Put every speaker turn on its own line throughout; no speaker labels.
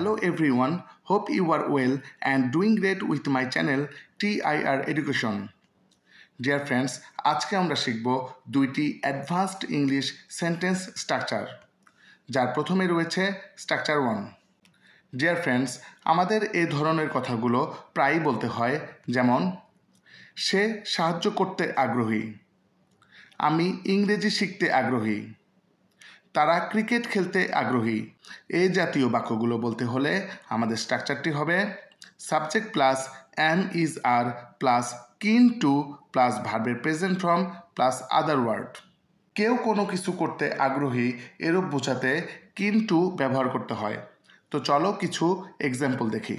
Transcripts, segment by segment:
Hello everyone, hope you are well and doing great with my channel TIR Education. Dear friends, আজকে আমরা শিখব দুইটি advanced English sentence structure, যার প্রথমে রয়েছে স্ট্রাকচার 1। ডিয়ার ফ্রেন্ডস, আমাদের এই ধরনের কথাগুলো প্রায়ই বলতে হয়, যেমন সে সাহায্য করতে আগ্রহী, আমি ইংরেজি শিখতে আগ্রহী, তারা ক্রিকেট খেলতে আগ্রহী। এই জাতীয় বাক্যগুলো বলতে হলে আমাদের স্ট্রাকচারটি হবে subject plus am is are plus keen to plus ভার্বের present form plus other word. কেউ কোনো কিছু করতে আগ্রহী এরূপ বোঝাতে কিন টু ব্যবহার করতে হয়। তো চলো কিছু এক্সাম্পল দেখি।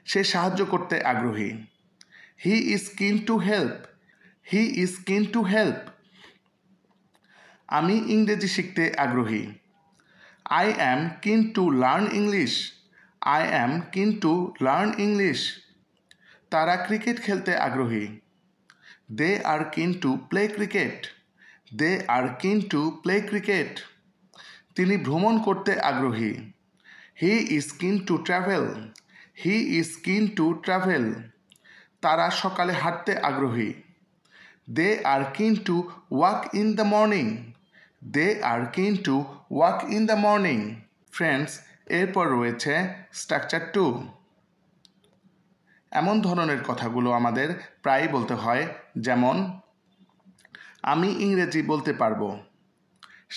সে সাহায্য করতে আগ্রহী, হি ইজ কিন টু হেল্প, হি ইজ কিন টু হেল্প। আমি ইংরেজি শিখতে আগ্রহী, I am keen to learn English, I am keen to learn English. তারা ক্রিকেট খেলতে আগ্রহী, they are keen to play cricket, they are keen to play cricket. তিনি ভ্রমণ করতে আগ্রহী, he is keen to travel, he is keen to travel. তারা সকালে হাঁটতে আগ্রহী, they are keen to walk in the morning, they are keen to walk in the morning. Friends, এরপর রয়েছে স্ট্রাকচার 2। এমন ধরনের কথাগুলো আমাদের প্রায়ই বলতে হয়, যেমন আমি ইংরেজি বলতে পারবো,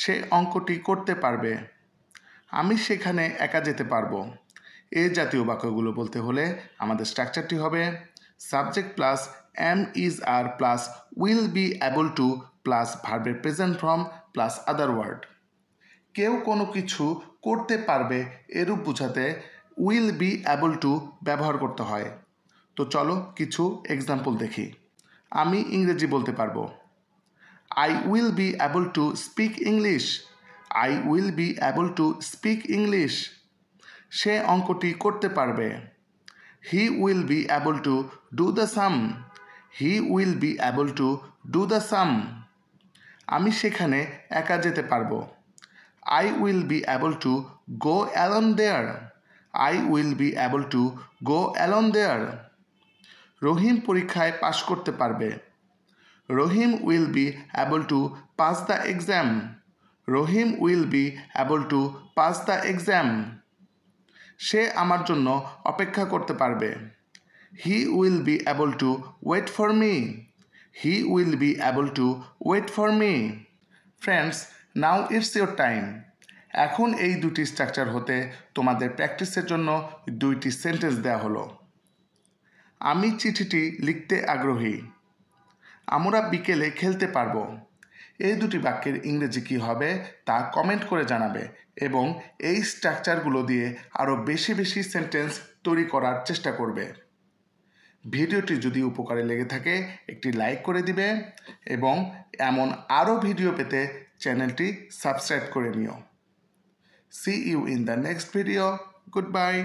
সে অঙ্কটি করতে পারবে, আমি সেখানে একা যেতে পারবো। এই জাতীয় বাক্যগুলো বলতে হলে আমাদের স্ট্রাকচারটি হবে subject plus am is are plus will be able to plus ভার্বের present form plus other word. কেউ কোনো কিছু করতে পারবে এরূপ বোঝাতে উইল বি অ্যাবল টু ব্যবহার করতে হয়। তো চলো কিছু এক্সাম্পল দেখি। আমি ইংরেজি বলতে পারবো, I will be able to speak English, I will be able to speak English. সে অঙ্কটি করতে পারবে, he will be able to do the sum, he will be able to do the sum. আমি সেখানে একা যেতে পারবো, I will be able to go alone there, I will be able to go alone there. রহিম পরীক্ষায় পাশ করতে পারবে, রহিম will be able to pass the exam, Rahim will be able to pass the exam. সে আমার জন্য অপেক্ষা করতে পারবে, he will be able to wait for me, he will be able to wait for me. Friends, now it's your time. এখন এই দুটি structure হতে তোমাদের প্র্যাকটিসের জন্য দুইটি সেন্টেন্স দেওয়া হলো। আমি চিঠিটি লিখতে আগ্রহী, আমরা বিকেলে খেলতে পারবো। এই দুটি বাক্যের ইংরেজি কী হবে তা কমেন্ট করে জানাবে এবং এই স্ট্রাকচারগুলো দিয়ে আরও বেশি বেশি সেন্টেন্স তৈরি করার চেষ্টা করবে। ভিডিওটি যদি উপকারে লেগে থাকে একটি লাইক করে দিবে এবং এমন আরও ভিডিও পেতে চ্যানেলটি সাবস্ক্রাইব করে নিও। See you in the next video. Goodbye.